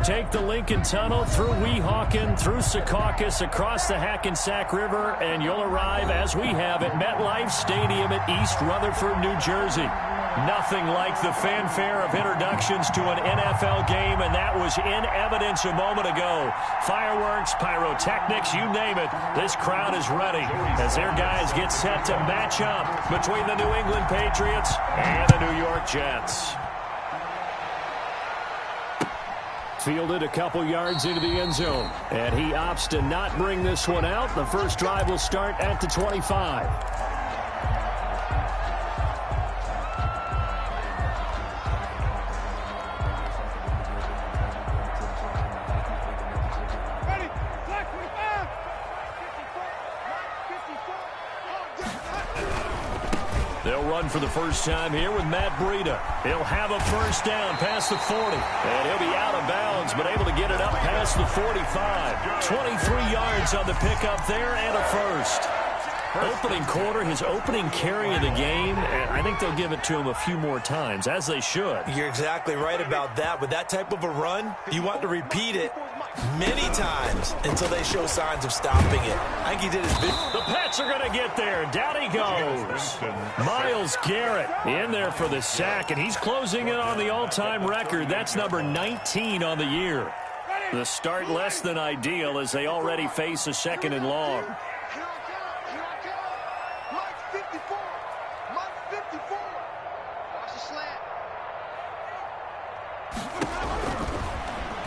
Take the Lincoln Tunnel through Weehawken, through Secaucus, across the Hackensack River, and you'll arrive, as we have, at MetLife Stadium at East Rutherford, New Jersey. Nothing like the fanfare of introductions to an NFL game, and that was in evidence a moment ago. Fireworks, pyrotechnics, you name it. This crowd is ready as their guys get set to match up between the New England Patriots and the New York Jets. Fielded a couple yards into the end zone, and he opts to not bring this one out. The first drive will start at the 25. They'll run for the first time here with Matt Breida. He'll have a first down past the 40. And he'll be out of bounds, but able to get it up past the 45. 23 yards on the pickup there and a first. Opening quarter, his opening carry of the game, and I think they'll give it to him a few more times, as they should. You're exactly right about that. With that type of a run, you want to repeat it many times until they show signs of stopping it. I think he did his big. The Pats are going to get there. Down he goes. Myles Garrett in there for the sack, and he's closing in on the all-time record. That's number 19 on the year. The start less than ideal as they already face a second and long.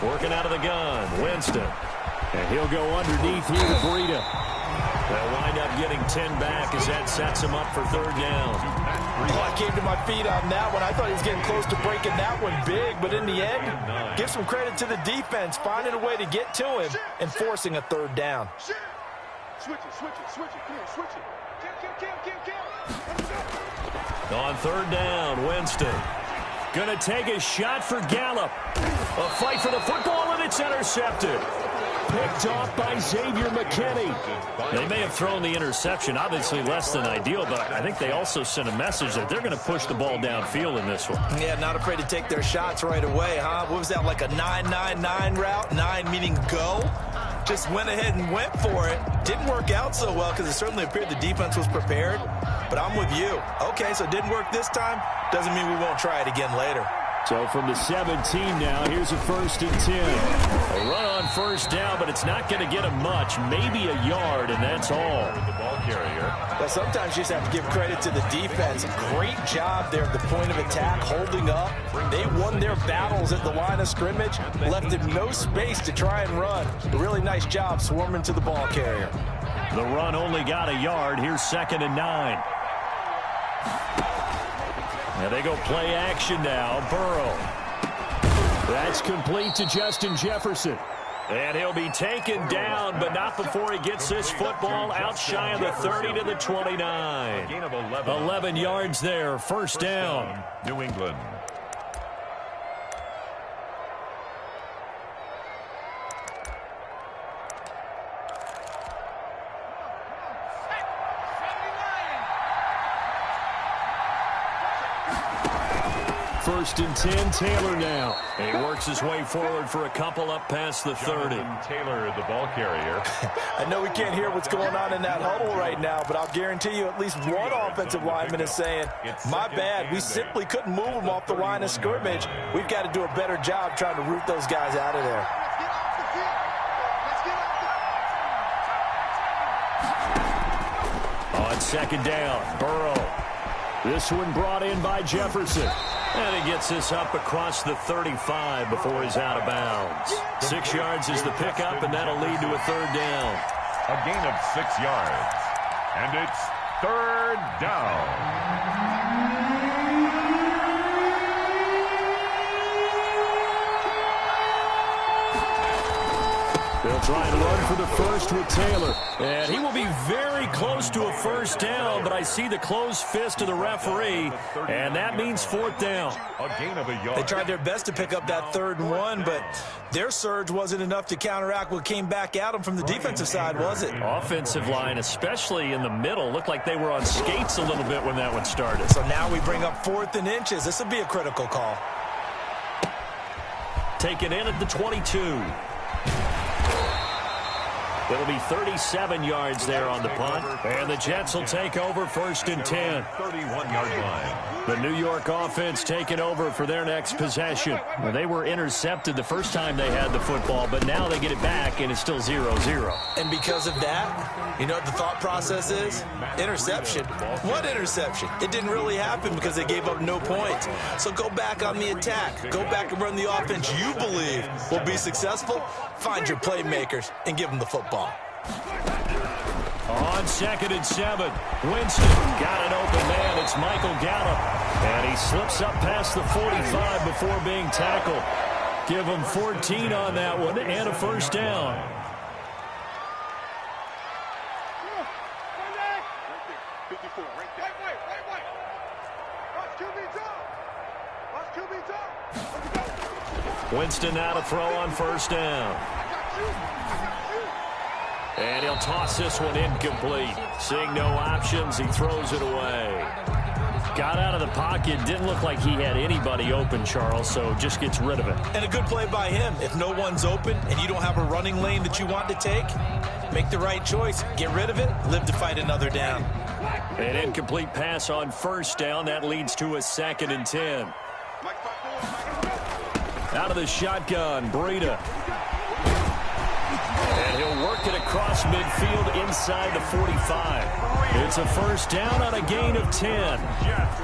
Working out of the gun, Winston. And he'll go underneath here to Breida. They'll wind up getting 10 back as that sets him up for third down. Oh, I came to my feet on that one. I thought he was getting close to breaking that one big, but in the end, give some credit to the defense, finding a way to get to him and forcing a third down. Switch it. On third down, Winston. Going to take a shot for Gallup. A fight for the football, and it's intercepted. Picked off by Xavier McKinney. They may have thrown the interception, obviously less than ideal, but I think they also sent a message that they're going to push the ball downfield in this one. Yeah, not afraid to take their shots right away, huh? What was that, like a 9-9-9 route? 9 meaning go? Just went ahead and went for it. Didn't work out so well because it certainly appeared the defense was prepared. But I'm with you. Okay, so it didn't work this time. Doesn't mean we won't try it again later. So from the 17 now, here's a 1st and 10. A run on first down, but it's not going to get him much. Maybe a yard, and that's all. The ball carrier. Well, sometimes you just have to give credit to the defense. Great job there at the point of attack, holding up. They won their battles at the line of scrimmage, left him no space to try and run. A really nice job swarming to the ball carrier. The run only got a yard. Here's 2nd and 9. And they go play action now. Burrow. That's complete to Justin Jefferson. And he'll be taken down, but not before he gets this football out shy of the 30 to the 29. 11 yards there. First down. New England. First and 10, Taylor now. And he works his way forward for a couple up past the 30. Taylor, the ball carrier. I know we can't hear what's going on in that huddle right now, but I'll guarantee you at least one offensive lineman is saying, my bad, we simply couldn't move them off the line of scrimmage. We've got to do a better job trying to root those guys out of there. On second down, Burrow. This one brought in by Jefferson. And he gets this up across the 35 before he's out of bounds. 6 yards is the pickup, and that'll lead to a third down. A gain of 6 yards. And it's third down. They'll try and run for the first with Taylor. And he will be very close to a first down, but I see the closed fist of the referee, and that means fourth down. A gain of a yard. They tried their best to pick up that 3rd and 1, but their surge wasn't enough to counteract what came back at them from the defensive side, was it? Offensive line, especially in the middle, looked like they were on skates a little bit when that one started. So now we bring up 4th and inches. This will be a critical call. taken in at the 22. It'll be 37 yards there on the punt. And the Jets will take over 1st and 10. 31-yard line. The New York offense taking over for their next possession. Well, they were intercepted the first time they had the football, but now they get it back, and it's still 0-0. And because of that, you know what the thought process is? Interception. What interception? It didn't really happen because they gave up no points. So go back on the attack. Go back and run the offense you believe will be successful. Find your playmakers and give them the football. On 2nd and 7, Winston got an open man. It's Michael Gallup. And he slips up past the 45 before being tackled. Give him 14 on that one and a first down. Winston now to throw on first down. And he'll toss this one incomplete. Seeing no options, he throws it away. Got out of the pocket. Didn't look like he had anybody open, Charles, so just gets rid of it. And a good play by him. If no one's open and you don't have a running lane that you want to take, make the right choice. Get rid of it. Live to fight another down. An incomplete pass on first down. That leads to a 2nd and 10. Out of the shotgun, Breida. And he'll work it across midfield inside the 45. It's a first down on a gain of 10.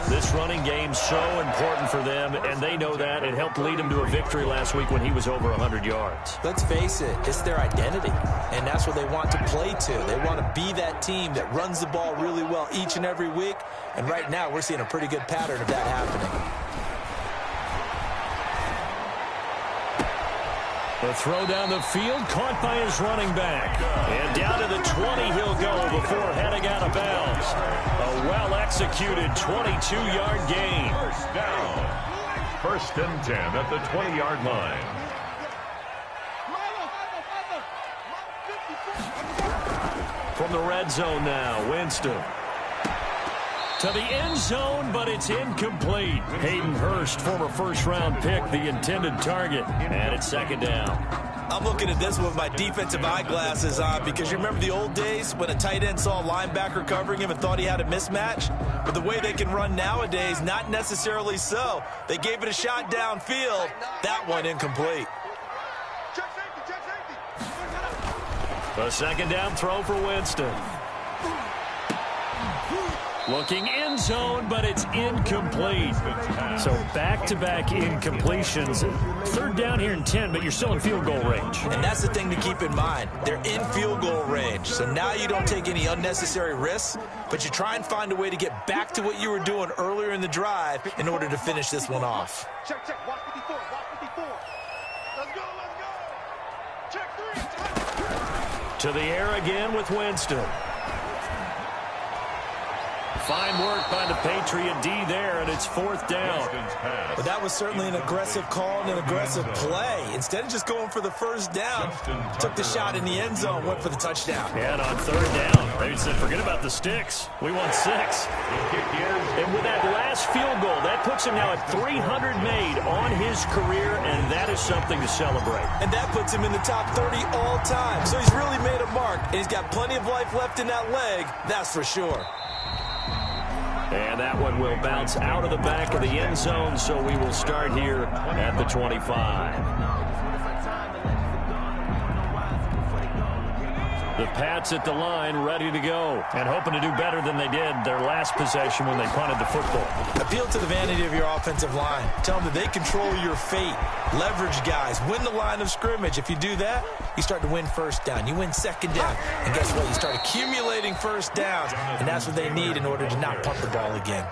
This running game's so important for them, and they know that. It helped lead him to a victory last week when he was over 100 yards. Let's face it, it's their identity, and that's what they want to play to. They want to be that team that runs the ball really well each and every week, and right now we're seeing a pretty good pattern of that happening. The throw down the field, caught by his running back. And down to the 20 he'll go before heading out of bounds. A well-executed 22-yard gain. First down. 1st and 10 at the 20-yard line. From the red zone now, Winston. To the end zone, but it's incomplete. Hayden Hurst, former first-round pick, the intended target. And it's 2nd down. I'm looking at this with my defensive eyeglasses on because you remember the old days when a tight end saw a linebacker covering him and thought he had a mismatch? But the way they can run nowadays, not necessarily so. They gave it a shot downfield. That one incomplete. A 2nd down throw for Winston. Looking end zone, but it's incomplete. So back-to-back incompletions. 3rd down here and 10, but you're still in field goal range. And that's the thing to keep in mind. They're in field goal range. So now you don't take any unnecessary risks, but you try and find a way to get back to what you were doing earlier in the drive in order to finish this one off. Check, check. Watch 54. Watch 54. Let's go, let's go. Check 3. To the air again with Winston. Fine work by the Patriot D there, and it's 4th down. But that was certainly an aggressive call and an aggressive play. Instead of just going for the first down, took the shot in the end zone, went for the touchdown. And on 3rd down, they said, forget about the sticks. We want 6. And with that last field goal, that puts him now at 300 made on his career, and that is something to celebrate. And that puts him in the top 30 all time. So he's really made a mark, and he's got plenty of life left in that leg, that's for sure. And that one will bounce out of the back of the end zone, so we will start here at the 25. The Pats at the line, ready to go, and hoping to do better than they did their last possession when they punted the football. Appeal to the vanity of your offensive line. Tell them that they control your fate. Leverage guys. Win the line of scrimmage. If you do that, you start to win first down. You win 2nd down. And guess what? You start accumulating first downs, and that's what they need in order to not punt the ball again.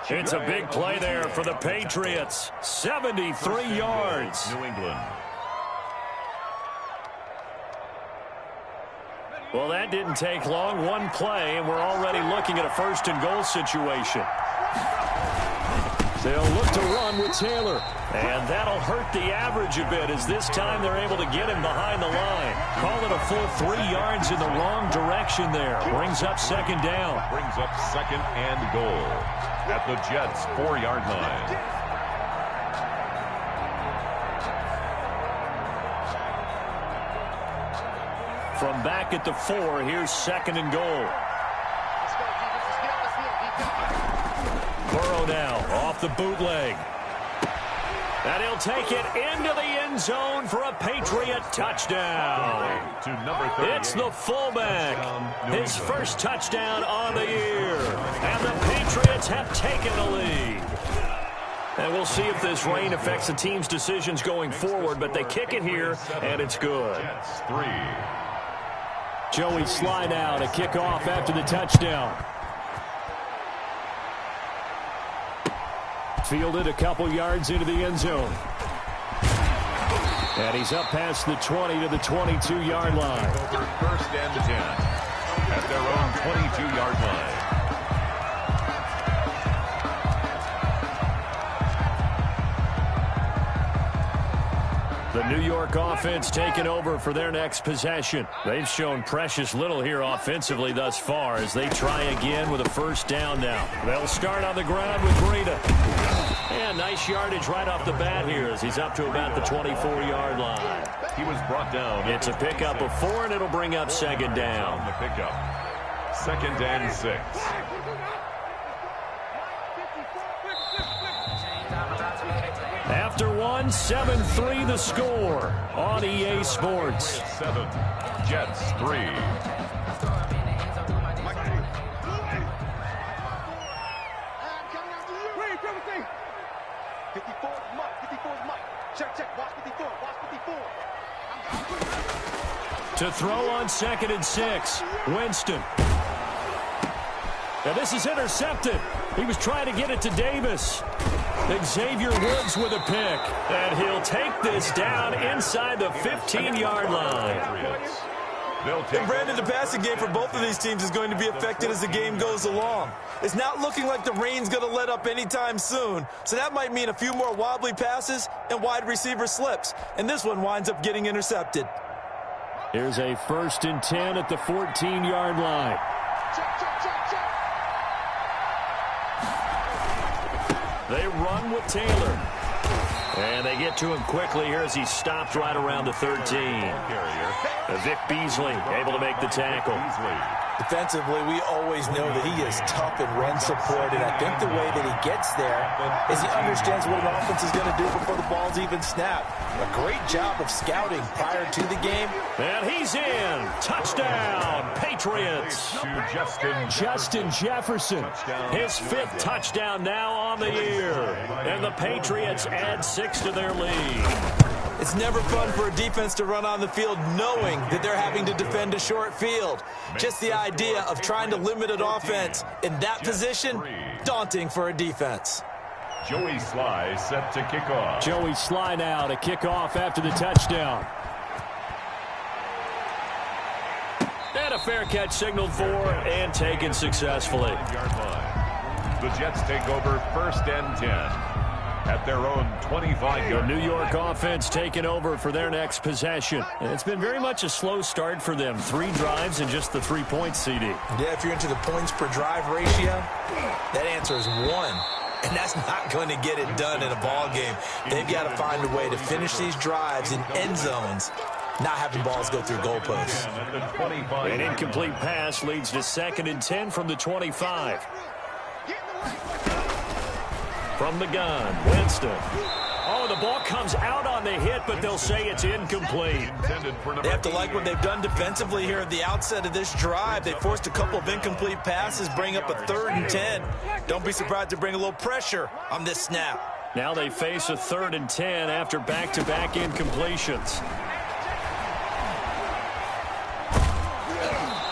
It's a big play there for the Patriots. 73 yards. New England. Well, that didn't take long. One play, and we're already looking at a 1st and goal situation. They'll look to run with Taylor. And that'll hurt the average a bit as this time they're able to get him behind the line. Call it a full 3 yards in the wrong direction there. Brings up 2nd down. Brings up 2nd and goal at the Jets' 4-yard line. From back at the 4, here's 2nd and goal. Burrow now off the bootleg. And he'll take it into the end zone for a Patriot touchdown. It's the fullback. His first touchdown on the year. And the Patriots have taken the lead. And we'll see if this rain affects the team's decisions going forward, but they kick it here, and it's good. Joey slide out, a kickoff after the touchdown. Fielded a couple yards into the end zone. And he's up past the 20 to the 22-yard line. Over 1st and 10 at their own 22-yard line. The New York offense taking over for their next possession. They've shown precious little here offensively thus far as they try again with a 1st down now. They'll start on the ground with Breida. And nice yardage right off the bat here as he's up to about the 24-yard line. He was brought down. It's a pickup of 4, and it'll bring up 2nd down. On the pickup. 2nd and 6. After 1, 7-3 the score on EA Sports. 7, Jets 3. To throw on 2nd and 6, Winston. Now this is intercepted. He was trying to get it to Davis. Xavier Woods with a pick. And he'll take this down inside the 15-yard line. And Brandon, the passing game for both of these teams is going to be affected as the game goes along. It's not looking like the rain's going to let up anytime soon, so that might mean a few more wobbly passes and wide receiver slips. And this one winds up getting intercepted. Here's a 1st and 10 at the 14-yard line. They run with Taylor. And they get to him quickly here as he stopped right around the 13. Vic Beasley able to make the tackle. Defensively, we always know that he is tough and run support, and I think the way that he gets there is he understands what an offense is going to do before the ball's even snapped. A great job of scouting prior to the game. And he's in. Touchdown, Patriots. Justin Jefferson. His 5th touchdown now on the year. And the Patriots add 6 to their lead. It's never fun for a defense to run on the field knowing that they're having to defend a short field. Just the idea of trying to limit an offense in that position, daunting for a defense. Joey Sly set to kick off. Joey Sly now to kick off after the touchdown. And a fair catch signaled for and taken successfully. The Jets take over 1st and 10. At their own 25-yard. The New York offense taking over for their next possession. And it's been very much a slow start for them. 3 drives and just the 3 points, CD. Yeah, if you're into the points per drive ratio, that answer is 1. And that's not going to get it done in a ball game. They've got to find a way to finish these drives in end zones, not having balls go through goalposts. An incomplete pass leads to 2nd and 10 from the 25. From the gun, Winston. Oh, the ball comes out on the hit, but they'll say it's incomplete. They have to like what they've done defensively here at the outset of this drive. They forced a couple of incomplete passes, bring up a 3rd and 10. Don't be surprised to bring a little pressure on this snap. Now they face a 3rd and 10 after back-to-back incompletions.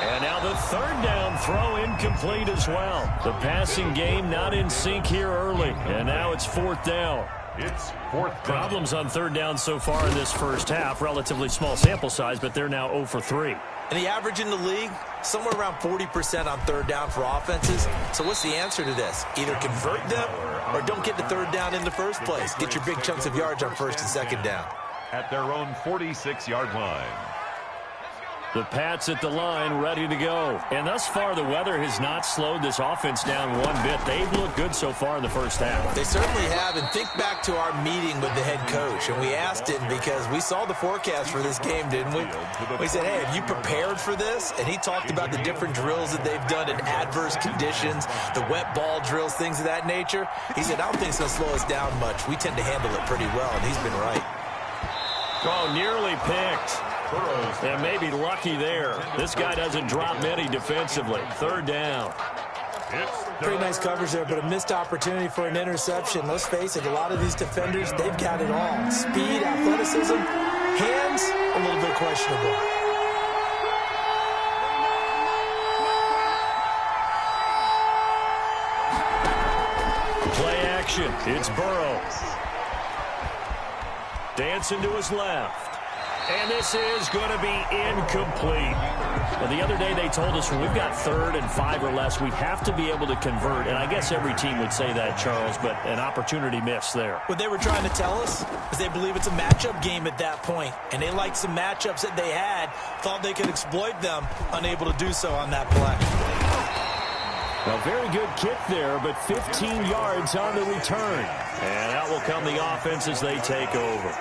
And now the 3rd down throw incomplete as well. The passing game not in sync here early. And now it's 4th down. It's 4th down. Problems on 3rd down so far in this first half. Relatively small sample size, but they're now 0 for 3. And the average in the league, somewhere around 40% on 3rd down for offenses. So what's the answer to this? Either convert them or don't get the 3rd down in the first place. Get your big chunks of yards on 1st and 2nd down. At their own 46-yard line. The Pats at the line, ready to go. And thus far, the weather has not slowed this offense down one bit. They've looked good so far in the first half. They certainly have. And think back to our meeting with the head coach. And we asked him because we saw the forecast for this game, didn't we? We said, hey, have you prepared for this? And he talked about the different drills that they've done in adverse conditions, the wet ball drills, things of that nature. He said, I don't think it's going to slow us down much. We tend to handle it pretty well, and he's been right. Oh, nearly picked. And maybe lucky there. This guy doesn't drop many defensively. Third down. Pretty nice coverage there, but a missed opportunity for an interception. Let's face it, a lot of these defenders, they've got it all. Speed, athleticism, hands, a little bit questionable. Play action. It's Burrow. Dancing to his left. And this is going to be incomplete. Well, the other day they told us when we've got 3rd and 5 or less, we have to be able to convert. And I guess every team would say that, Charles, but an opportunity missed there. What they were trying to tell us is they believe it's a matchup game at that point. And they liked some matchups that they had, thought they could exploit them, unable to do so on that play. A very good kick there, but 15 yards on the return. And out will come the offense as they take over.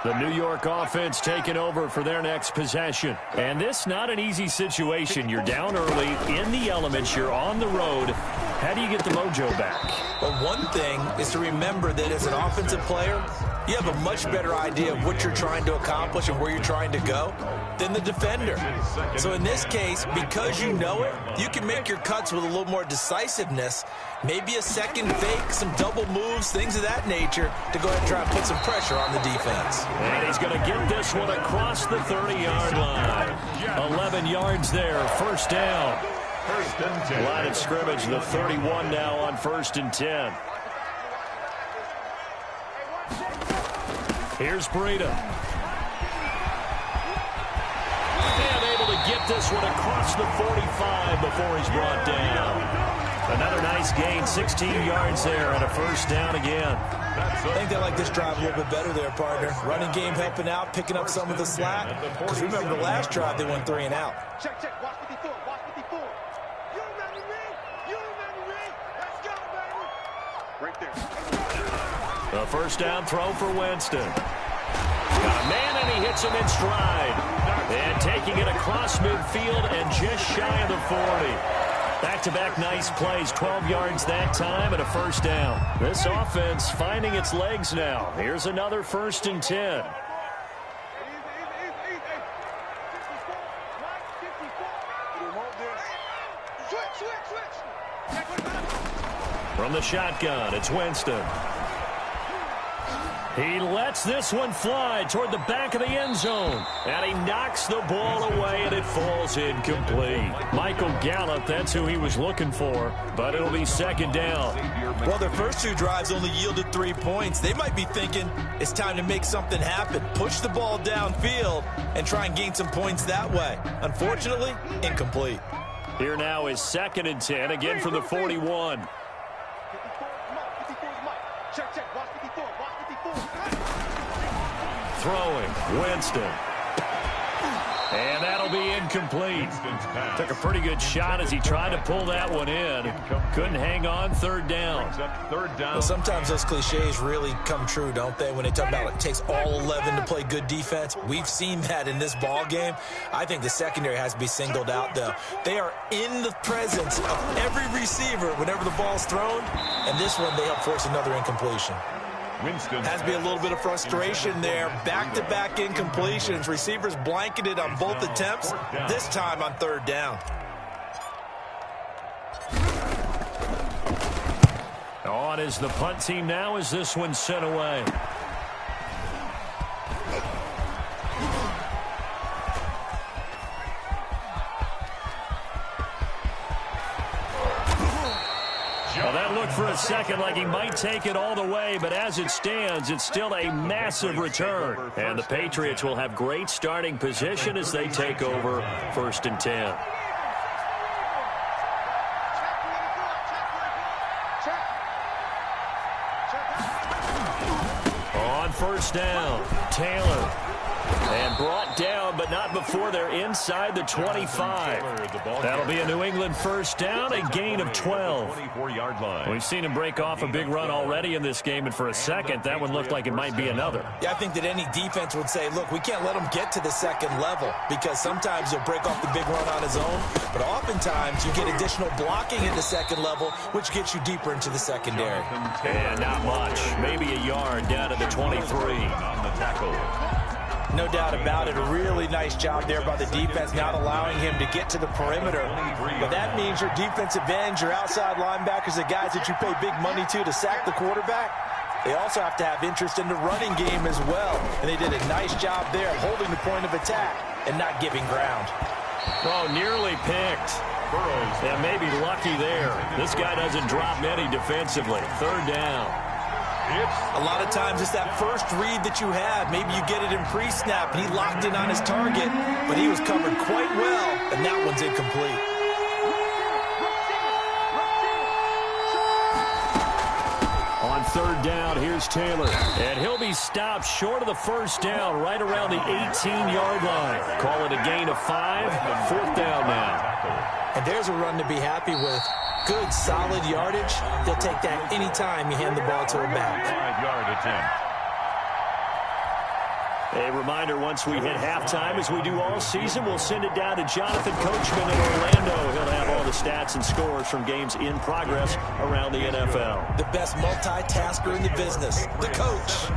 The New York offense taking over for their next possession. And this not an easy situation. You're down early, in the elements, you're on the road. How do you get the mojo back? Well, one thing is to remember that as an offensive player, you have a much better idea of what you're trying to accomplish and where you're trying to go than the defender. So in this case, because you know it, you can make your cuts with a little more decisiveness, maybe a second fake, some double moves, things of that nature to go ahead and try and put some pressure on the defense. And he's going to get this one across the 30-yard line. 11 yards there, first down. Line of scrimmage, the 31 now on 1st and 10. Here's Breida. And able to get this one across the 45 before he's brought down. Another nice gain, 16 yards there, and a first down again. I think they like this drive a little bit better there, partner. Running game helping out, picking up some of the slack. Because remember the last drive, they went 3 and out. Check. Watch 54. Watch 54. You remember me? You remember me? Let's go, baby. Right there. A first down throw for Winston. Got a man, and he hits him in stride. And taking it across midfield and just shy of the 40. Back-to-back nice plays, 12 yards that time and a first down. This offense finding its legs now. Here's another 1st and 10. From the shotgun, it's Winston. He lets this one fly toward the back of the end zone. And he knocks the ball away, and it falls incomplete. Michael Gallup, that's who he was looking for, but it'll be 2nd down. Well, their first 2 drives only yielded 3 points. They might be thinking it's time to make something happen. Push the ball downfield and try and gain some points that way. Unfortunately, incomplete. Here now is 2nd and 10, again from the 41. Check. Watch 54. Watch 54. Throwing, Winston. And that'll be incomplete. Took a pretty good shot as he tried to pull that one in. Couldn't hang on, 3rd down. Well, sometimes those cliches really come true, don't they? When they talk about it takes all 11 to play good defense. We've seen that in this ball game. I think the secondary has to be singled out, though. They are in the presence of every receiver whenever the ball's thrown. And this one, they help force another incompletion. Has to be a little bit of frustration there. Back-to-back incompletions. Receivers blanketed on both attempts, this time on 3rd down. On is the punt team now as this one's sent away. Well, that looked for a second like he might take it all the way, but as it stands, it's still a massive return. And the Patriots will have great starting position as they take over 1st and 10. On first down. Taylor. And brought down, but not before they're inside the 25. That'll be a New England first down, a gain of 12. 24-yard line. We've seen him break off a big run already in this game, and for a second, that one looked like it might be another. Yeah, I think that any defense would say, look, we can't let him get to the second level because sometimes he'll break off the big run on his own, but oftentimes you get additional blocking at the second level, which gets you deeper into the secondary. And not much. Maybe a yard down to the 23. On the tackle. No doubt about it. A really nice job there by the defense, not allowing him to get to the perimeter. But that means your defensive ends, your outside linebackers, the guys that you pay big money to sack the quarterback, they also have to have interest in the running game as well. And they did a nice job there holding the point of attack and not giving ground. Oh, nearly picked. Yeah, maybe lucky there. This guy doesn't drop many defensively. Third down. A lot of times it's that first read that you have. Maybe you get it in pre-snap, and he locked in on his target, but he was covered quite well, and that one's incomplete. On third down, here's Taylor. And he'll be stopped short of the first down, right around the 18-yard line. Call it a gain of 5. Fourth down now. And there's a run to be happy with. Good, solid yardage. They'll take that anytime you hand the ball to a back. 5-yard attempt. A reminder, once we hit halftime, as we do all season, we'll send it down to Jonathan Coachman in Orlando. He'll have all the stats and scores from games in progress around the NFL. The best multitasker in the business, the coach.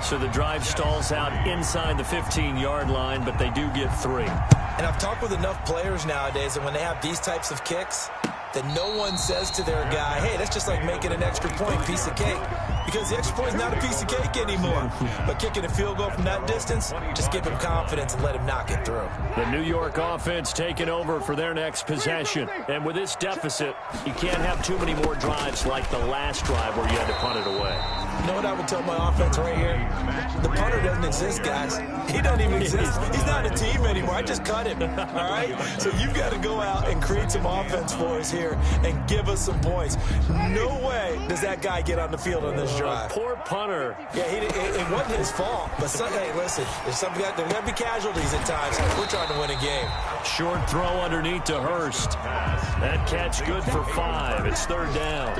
So the drive stalls out inside the 15-yard line, but they do get 3. And I've talked with enough players nowadays that when they have these types of kicks, that no one says to their guy, hey, that's just like making an extra point, piece of cake. Because the extra point is not a piece of cake anymore. But kicking a field goal from that distance, just give him confidence and let him knock it through. The New York offense taking over for their next possession. And with this deficit, you can't have too many more drives like the last drive where you had to punt it away. You know what I would tell my offense right here? The punter doesn't exist, guys. He doesn't even exist. He's not a team anymore. I just cut him, all right? So you've got to go out and create some offense for us here and give us some points. No way does that guy get on the field on this drive. Poor punter. Yeah, it wasn't his fault. But, hey, listen, there's going to be casualties at times. We're trying to win a game. Short throw underneath to Hurst. That catch good for 5. It's third down.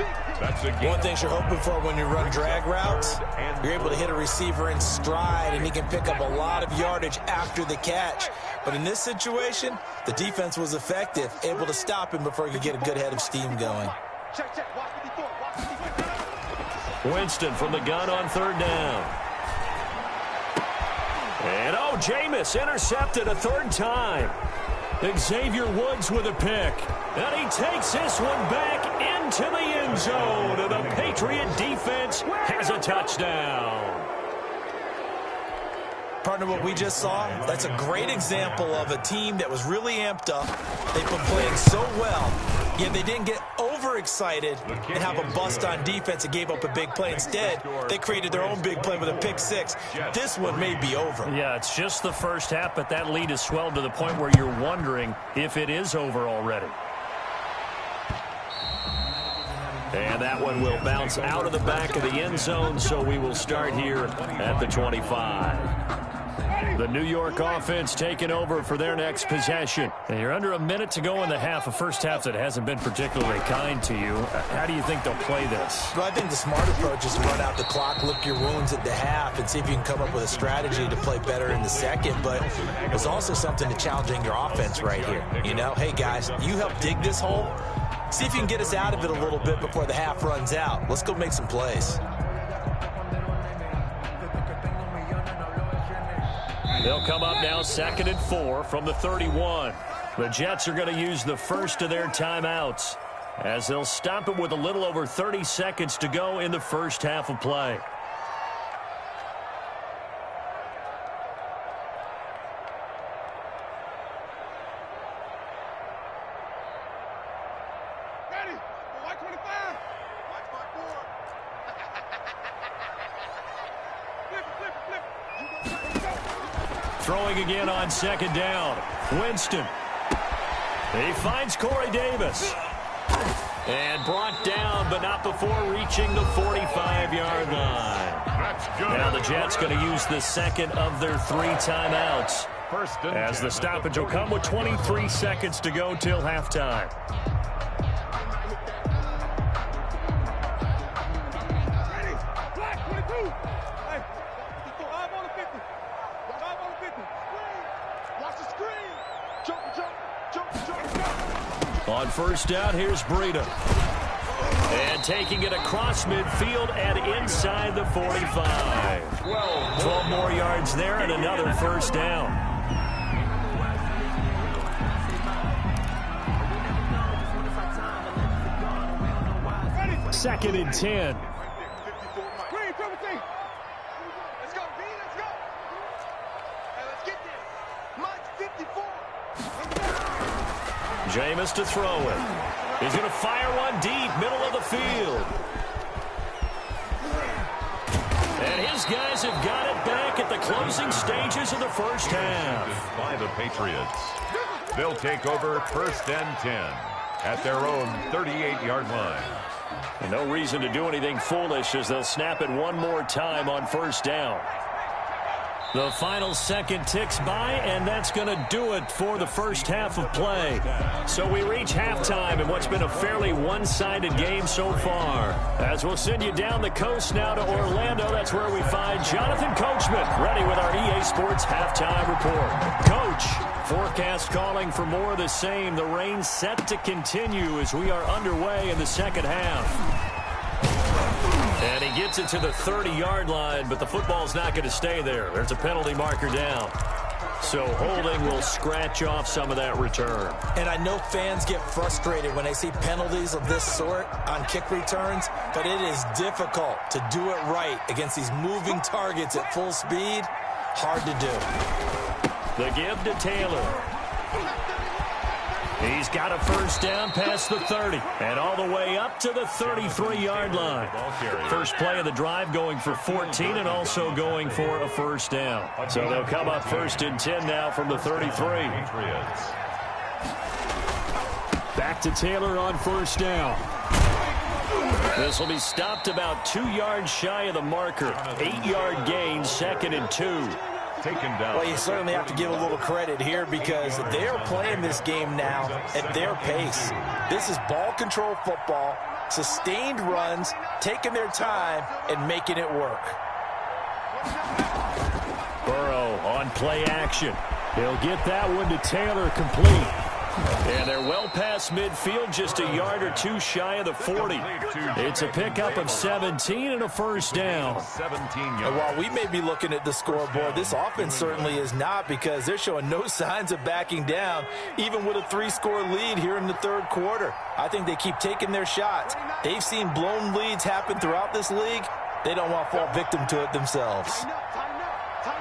One thing you're hoping for when you run drag routes, you're able to hit a receiver in stride, and he can pick up a lot of yardage after the catch. But in this situation, the defense was effective, able to stop him before he could get a good head of steam going. Winston from the gun on third down. And, Jameis intercepted a third time. Xavier Woods with a pick. And he takes this one back into the end zone. And the Patriot defense has a touchdown. Partner, what we just saw, that's a great example of a team that was really amped up. They've been playing so well, yet they didn't get overexcited and have a bust on defense and gave up a big play. Instead, they created their own big play with a pick 6. This one may be over. Yeah, it's just the first half, but that lead has swelled to the point where you're wondering if it is over already. And that one will bounce out of the back of the end zone, so we will start here at the 25. The New York offense taking over for their next possession. And you're under a minute to go in the half, a first half that hasn't been particularly kind to you. How do you think they'll play this? Well, I think the smart approach is to run out the clock, lick your wounds at the half, and see if you can come up with a strategy to play better in the second. But there's also something to challenging your offense right here. You know, hey, guys, you help dig this hole. See if you can get us out of it a little bit before the half runs out. Let's go make some plays. They'll come up now 2nd and 4 from the 31. The Jets are going to use the first of their timeouts as they'll stop it with a little over 30 seconds to go in the first half of play. Throwing again on second down. Winston. He finds Corey Davis. And brought down, but not before reaching the 45-yard line. Now the Jets going to use the second of their 3 timeouts. As the stoppage will come with 23 seconds to go till halftime. On first down, here's Breida. And taking it across midfield and inside the 45. 12 more yards there and another first down. Second and 10. Let's go, B, let's go. Hey, let's get there. Mike's 54. Jameis to throw it. He's going to fire one deep, middle of the field. And his guys have got it back at the closing stages of the first half. By the Patriots. They'll take over first and 10 at their own 38-yard line. And no reason to do anything foolish as they'll snap it one more time on first down. The final second ticks by, and that's going to do it for the first half of play. So we reach halftime in what's been a fairly one-sided game so far. As we'll send you down the coast now to Orlando, that's where we find Jonathan Coachman, ready with our EA Sports halftime report. Coach, forecast calling for more of the same. The rain set to continue as we are underway in the second half. And he gets it to the 30-yard line, but the football's not going to stay there. There's a penalty marker down. So holding will scratch off some of that return. And I know fans get frustrated when they see penalties of this sort on kick returns, but it is difficult to do it right against these moving targets at full speed. Hard to do. The give to Taylor. He's got a first down past the 30 and all the way up to the 33-yard line. First play of the drive going for 14 and also going for a first down. So they'll come up first and 10 now from the 33. Back to Taylor on first down. This will be stopped about 2 yards shy of the marker. 8-yard gain, second and 2. Well, you certainly have to give a little credit here because they are playing this game now at their pace. This is ball control football, sustained runs, taking their time, and making it work. Burrow on play action. He'll get that one to Taylor complete. And they're well past midfield, just a yard or two shy of the 40. It's a pickup of 17 and a first down. And while we may be looking at the scoreboard, this offense certainly is not because they're showing no signs of backing down, even with a 3-score lead here in the third quarter. I think they keep taking their shots. They've seen blown leads happen throughout this league. They don't want to fall victim to it themselves. Tighten up.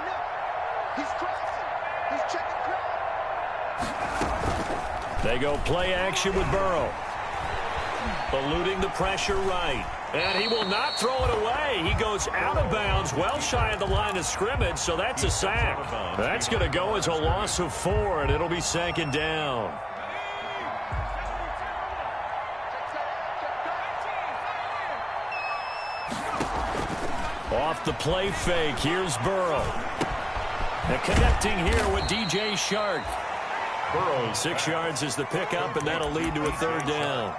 He's crossing. He's checking crowd. They go play action with Burrow. Eluding the pressure right. And he will not throw it away. He goes out of bounds, well shy of the line of scrimmage, so that's a sack. That's going to go as a loss of 4, and it'll be second down. Off the play fake, here's Burrow. And connecting here with DJ Shark. Burrow, 6 yards is the pickup, and that'll lead to a third down.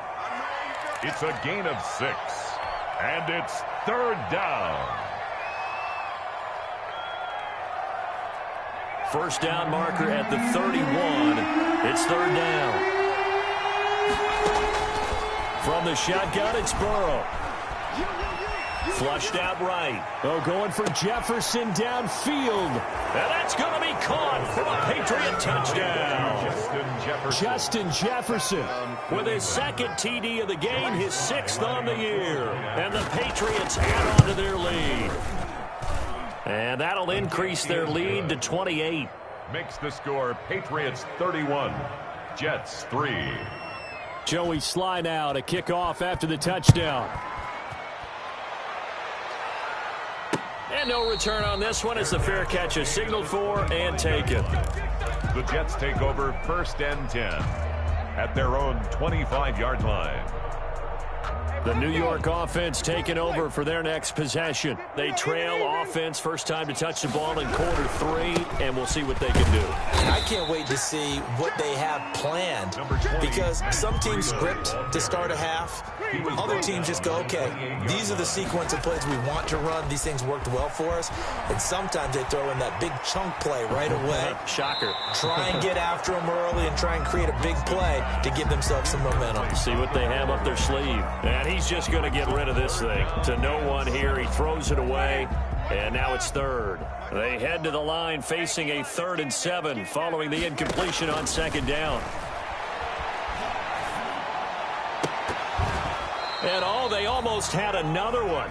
It's a gain of 6, and it's third down. First down marker at the 31. It's third down. From the shotgun, it's Burrow. Flushed out right. Oh, going for Jefferson downfield. And that's going to be caught for a Patriot touchdown. Justin Jefferson with his second TD of the game, his 6th on the year. And the Patriots add on to their lead. And that'll increase their lead to 28. Makes the score Patriots 31, Jets 3. Joey Sly now to kick off after the touchdown. And no return on this one. It's the fair catch is signaled for and taken. The Jets take over first and 10 at their own 25-yard line. The New York offense taking over for their next possession. They trail offense, first time to touch the ball in quarter 3, and we'll see what they can do. And I can't wait to see what they have planned, because some teams script to start a half. Other teams just go, okay, these are the sequence of plays we want to run. These things worked well for us. And sometimes they throw in that big chunk play right away. Shocker. Try and get after them early and try and create a big play to give themselves some momentum. See what they have up their sleeve. And he's just going to get rid of this thing. To no one here. He throws it away. And now it's third. They head to the line facing a 3rd and 7 following the incompletion on 2nd down. And they almost had another one.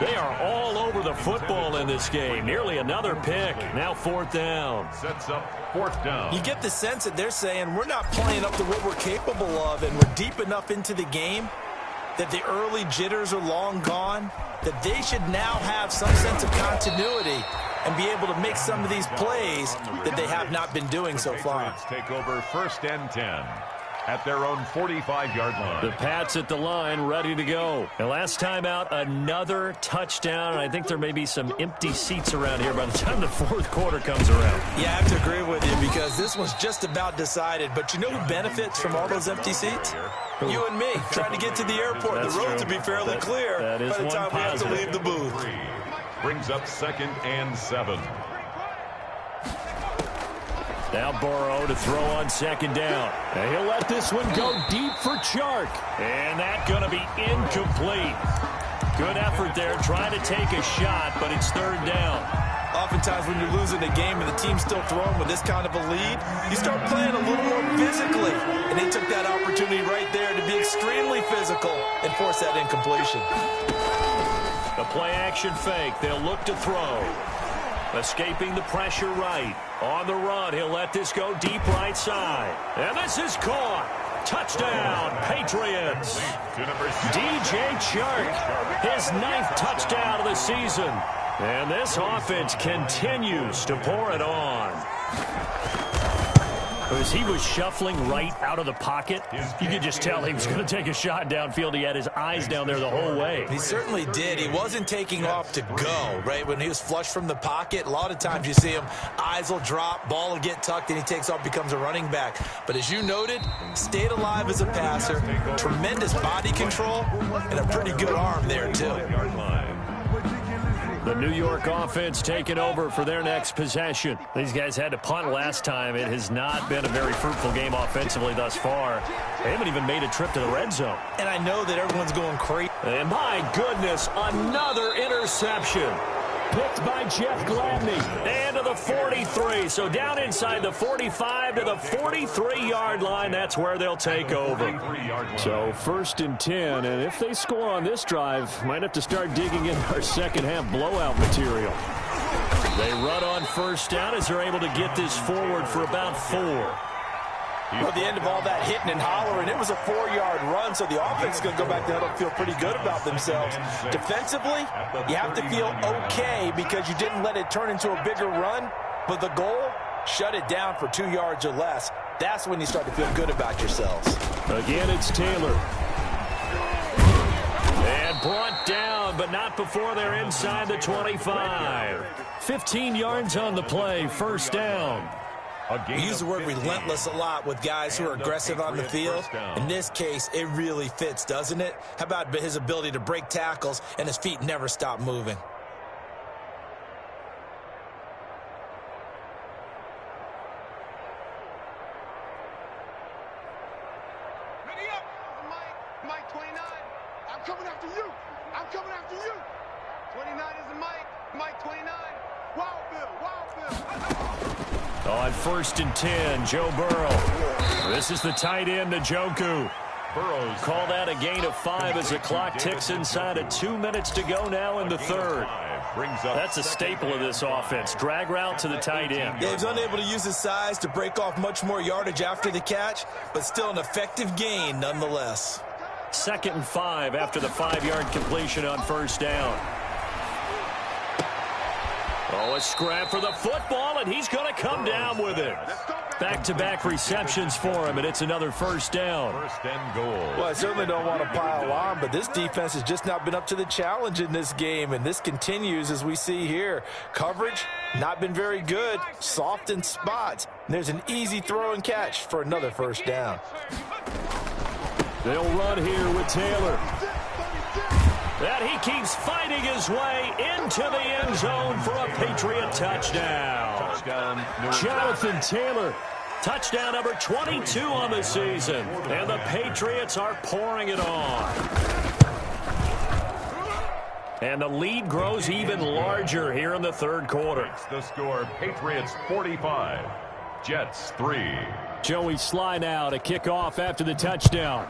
They are all over the football in this game. Nearly another pick. Now 4th down. Sets up 4th down. You get the sense that they're saying we're not playing up to what we're capable of, and we're deep enough into the game that the early jitters are long gone, that they should now have some sense of continuity and be able to make some of these plays that they have not been doing so far. Take over 1st and 10 at their own 45-yard line. The Pats at the line, ready to go. And last time out, another touchdown. I think there may be some empty seats around here by the time the 4th quarter comes around. Yeah, I have to agree with you, because this was just about decided. But you know who benefits from all those empty seats? You and me, trying to get to the airport. The roads will be fairly clear by the time we have to leave the booth. Brings up 2nd and 7. Now Burrow to throw on 2nd down. And he'll let this one go deep for Chark. And that's going to be incomplete. Good effort there, trying to take a shot, but it's 3rd down. Oftentimes when you're losing a game and the team's still throwing with this kind of a lead, you start playing a little more physically. And they took that opportunity right there to be extremely physical and force that incompletion. A play-action fake. They'll look to throw. Escaping the pressure right. On the run, he'll let this go deep right side. And this is caught. Touchdown, Patriots. DJ Chark, his 9th touchdown of the season. And this offense continues to pour it on. As he was shuffling right out of the pocket, you could just tell he was going to take a shot downfield. He had his eyes down there the whole way. He certainly did. He wasn't taking off to go, right? When he was flush from the pocket, a lot of times you see him, eyes will drop, ball will get tucked, and he takes off, becomes a running back. But as you noted, stayed alive as a passer, tremendous body control, and a pretty good arm there, too. The New York offense taking over for their next possession. These guys had to punt last time. It has not been a very fruitful game offensively thus far. They haven't even made a trip to the red zone. And I know that everyone's going crazy. And my goodness, another interception. Picked by Jeff Gladney. And to the 43. So down inside the 45 to the 43-yard line. That's where they'll take over. So 1st and 10. And if they score on this drive, might have to start digging into our second-half blowout material. They run on 1st down as they're able to get this forward for about 4. At the end of all that hitting and hollering, it was a 4-yard run, so the offense is going to go back there and feel pretty good about themselves. Defensively, you have to feel okay because you didn't let it turn into a bigger run, but the goal, shut it down for 2 yards or less. That's when you start to feel good about yourselves. Again, it's Taylor. And brought down, but not before they're inside the 25. 15 yards on the play, 1st down. We use the word relentless a lot with guys who are aggressive on the field. In this case, it really fits, doesn't it? How about his ability to break tackles and his feet never stop moving? Ready up, Mike 29. I'm coming after you. I'm coming after you. 29 is the Mike 29. Wild Bill. On 1st and 10, Joe Burrow. This is the tight end, Njoku. Burrows call that a gain of 5 as the clock ticks inside of 2 minutes to go now in the 3rd. That's a staple of this offense. Drag route to the tight end. Yeah, he's unable to use his size to break off much more yardage after the catch, but still an effective gain nonetheless. 2nd and 5 after the 5-yard completion on 1st down. Oh, a scrap for the football, and he's going to come down with it. Back-to-back receptions for him, and it's another first down. First and goal. Well, I certainly don't want to pile on, but this defense has just not been up to the challenge in this game, and this continues as we see here. Coverage, not been very good, soft in spots. And there's an easy throw and catch for another first down. They'll run here with Taylor. And he keeps fighting his way into the end zone for a Patriot touchdown. Jonathan Taylor, touchdown number 22 on the season. And the Patriots are pouring it on. And the lead grows even larger here in the third quarter. The score, Patriots 45, Jets 3. Joey Sly now to kick off after the touchdown.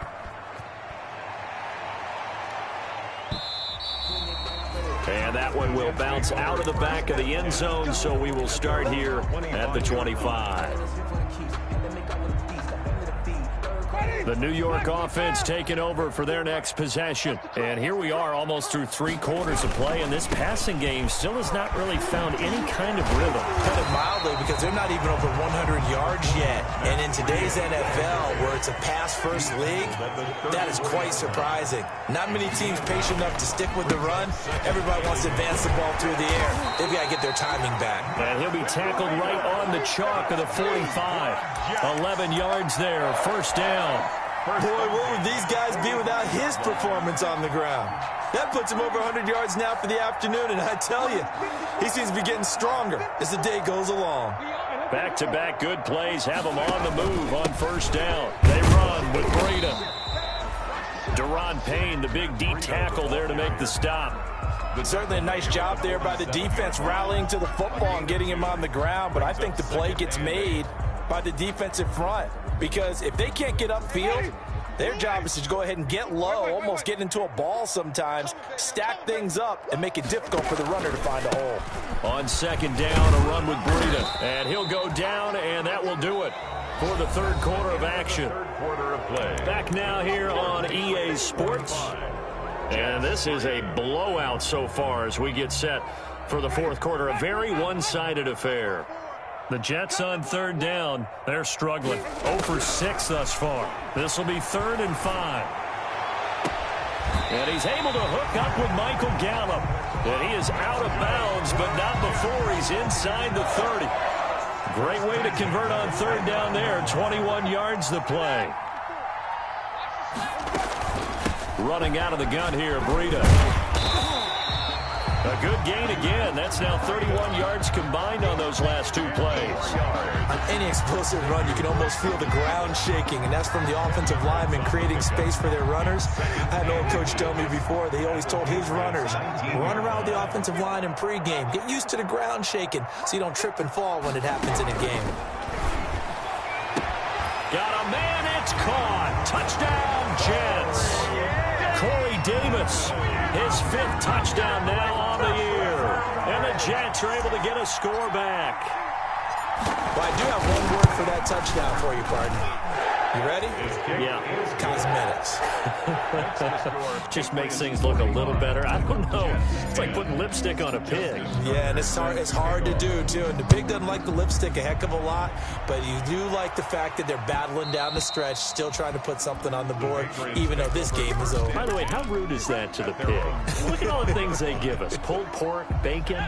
And that one will bounce out of the back of the end zone, so we will start here at the 25. The New York offense taking over for their next possession. And here we are almost through 3 quarters of play, and this passing game still has not really found any kind of rhythm. Put it mildly, because they're not even over 100 yards yet. And in today's NFL, where it's a pass-first league, that is quite surprising. Not many teams patient enough to stick with the run. Everybody wants to advance the ball through the air. They've got to get their timing back. And he'll be tackled right on the chalk of the 45. 11 yards there, first down. Boy, what would these guys be without his performance on the ground? That puts him over 100 yards now for the afternoon, and I tell you, he seems to be getting stronger as the day goes along. Back-to-back good plays have him on the move on first down. They run with Breida. Deron Payne, the big D tackle there to make the stop. Certainly a nice job there by the defense rallying to the football and getting him on the ground, but I think the play gets made by the defensive front, because if they can't get upfield, their job is to go ahead and get low, almost get into a ball sometimes, stack things up, and make it difficult for the runner to find a hole. On second down, a run with Breida, and he'll go down, and that will do it for the third quarter of action. Third quarter of play. Back now here on EA Sports, and this is a blowout so far as we get set for the fourth quarter. A very one-sided affair. The Jets on third down, they're struggling. 0 for 6 thus far. This will be 3rd and 5. And he's able to hook up with Michael Gallup. And he is out of bounds, but not before he's inside the 30. Great way to convert on third down there. 21 yards the play. Running out of the gun here, Breida. A good gain again. That's now 31 yards combined on those last 2 plays. On any explosive run, you can almost feel the ground shaking, and that's from the offensive linemen creating space for their runners. I had an old coach tell me before, they always told his runners, run around the offensive line in pregame. Get used to the ground shaking so you don't trip and fall when it happens in a game. Got a man, it's caught. Touchdown, Jets. Corey Davis, his 5th touchdown now on the year. And the Jets are able to get a score back. Well, I do have one word for that touchdown for you, partner. You ready? Yeah. Cosmetics. Just makes things look a little better. I don't know. It's like putting lipstick on a pig. Yeah, and it's hard to do, too. And the pig doesn't like the lipstick a heck of a lot, but you do like the fact that they're battling down the stretch, still trying to put something on the board, even though this game is over. By the way, how rude is that to the pig? Look at all the things they give us. Pulled pork, bacon.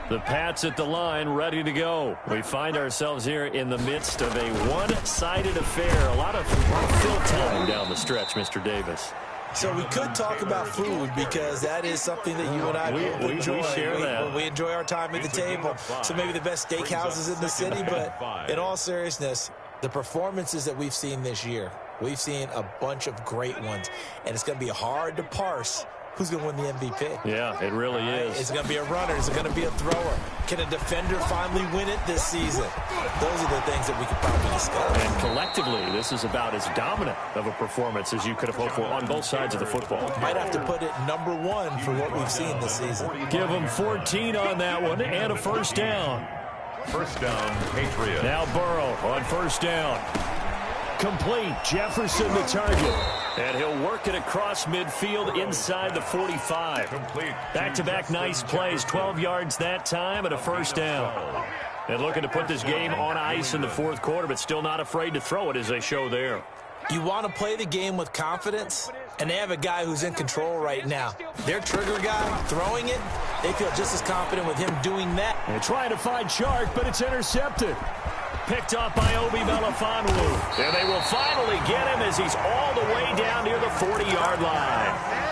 The Pats at the line, ready to go. We find ourselves here in the midst of a one-sided affair. A lot of fill time down the stretch, Mr. Davis. So we could talk about food, because that is something that you and I enjoy. We share that. We enjoy our time at the table. So maybe the best steakhouses in the city, but in all seriousness, the performances that we've seen this year, we've seen a bunch of great ones, and it's going to be hard to parse who's going to win the MVP. Yeah, it really is. Is it going to be a runner? Is it going to be a thrower? Can a defender finally win it this season? Those are the things that we could probably discuss. And collectively, this is about as dominant of a performance as you could have hoped for on both sides of the football. Might have to put it number 1 for what we've seen this season. Give them 14 on that one and a first down. First down, Patriots. Now Burrow on first down. Complete. Jefferson the target. And he'll work it across midfield inside the 45. Complete. Back-to-back nice plays. 12 yards that time and a first down. And looking to put this game on ice in the fourth quarter, but still not afraid to throw it as they show there. You want to play the game with confidence, and they have a guy who's in control right now. Their trigger guy throwing it, they feel just as confident with him doing that. They're trying to find Chark, but it's intercepted. Picked off by Gmakaveli05's. And they will finally get him as he's all the way down near the 40-yard line.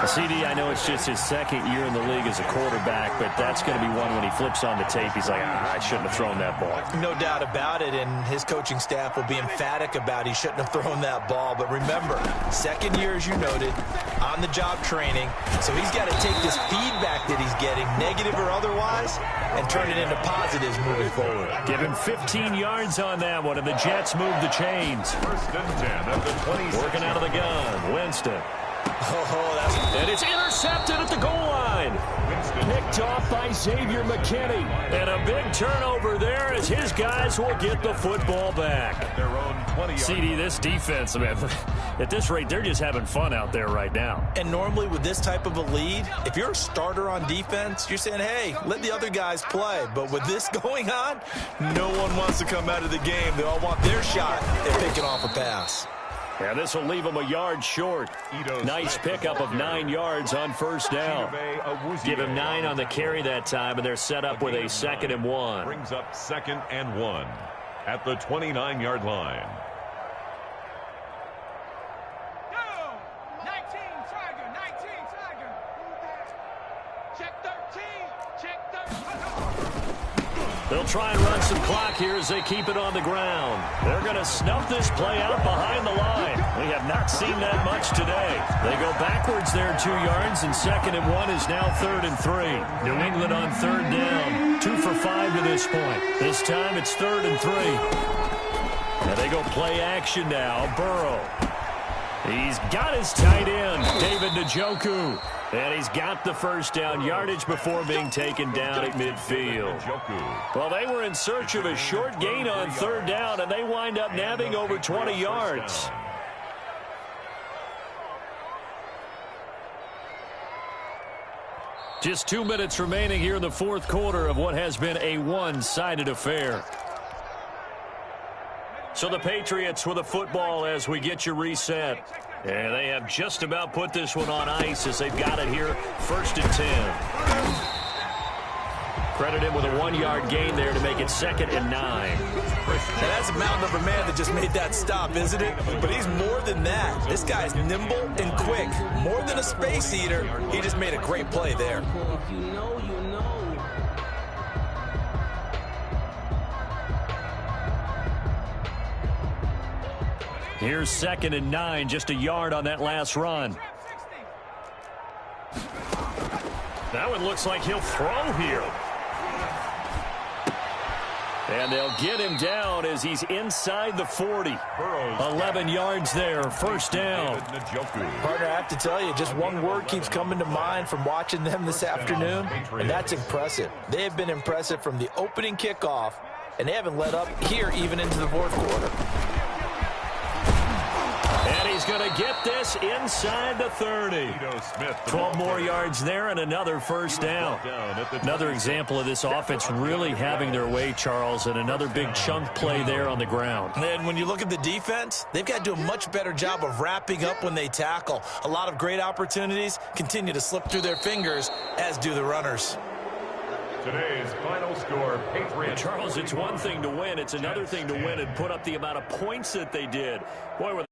CD, I know it's just his second year in the league as a quarterback, but that's going to be one when he flips on the tape. He's like, I shouldn't have thrown that ball. No doubt about it, and his coaching staff will be emphatic about he shouldn't have thrown that ball. But remember, second year, as you noted, on-the-job training, so he's got to take this feedback that he's getting, negative or otherwise, and turn it into positives moving forward. Give him 15 yards on that one, and the Jets move the chains. First and 10 at the 26. Working out of the gun, Winston. And it's intercepted at the goal line. Picked off by Xavier McKinney. And a big turnover there as his guys will get the football back. At their own 20-yard. CD, this defense, man, at this rate, they're just having fun out there right now. And normally with this type of a lead, if you're a starter on defense, you're saying, hey, let the other guys play. But with this going on, no one wants to come out of the game. They all want their shot. They're picking off a pass. Yeah, this will leave them a yard short. Nice pickup of 9 yards on first down. Give him 9 on the carry that time, and they're set up with a 2nd and 1. Brings up 2nd and 1 at the 29-yard line. They'll try and run some clock here as they keep it on the ground. They're going to snuff this play out behind the line. We have not seen that much today. They go backwards there 2 yards, and 2nd and 1 is now 3rd and 3. New England on 3rd down. 2 for 5 to this point. This time it's 3rd and 3. Now they go play action now. Burrow. He's got his tight end, David Njoku. And he's got the first down yardage before being taken down at midfield. Well, they were in search of a short gain on 3rd down, and they wind up nabbing over 20 yards. Just 2 minutes remaining here in the fourth quarter of what has been a one-sided affair. So the Patriots with the football as we get you reset. And they have just about put this one on ice as they've got it here, 1st and 10. Credit him with a 1-yard gain there to make it 2nd and 9. Now that's a mountain of a man that just made that stop, isn't it? But he's more than that. This guy's nimble and quick. More than a space eater, he just made a great play there. Here's 2nd and 9, just a yard on that last run. That one looks like he'll throw here. And they'll get him down as he's inside the 40. 11 yards there, 1st down. Partner, I have to tell you, just one word keeps coming to mind from watching them this afternoon, and that's impressive. They have been impressive from the opening kickoff, and they haven't let up here even into the fourth quarter. And he's going to get this inside the 30. 12 more yards there and another 1st down. Another example of this offense really having their way, Charles, and another big chunk play there on the ground. And when you look at the defense, they've got to do a much better job of wrapping up when they tackle. A lot of great opportunities continue to slip through their fingers, as do the runners. Today's final score, Patriots. Charles, it's one thing to win. It's another thing to win and put up the amount of points that they did. Boy,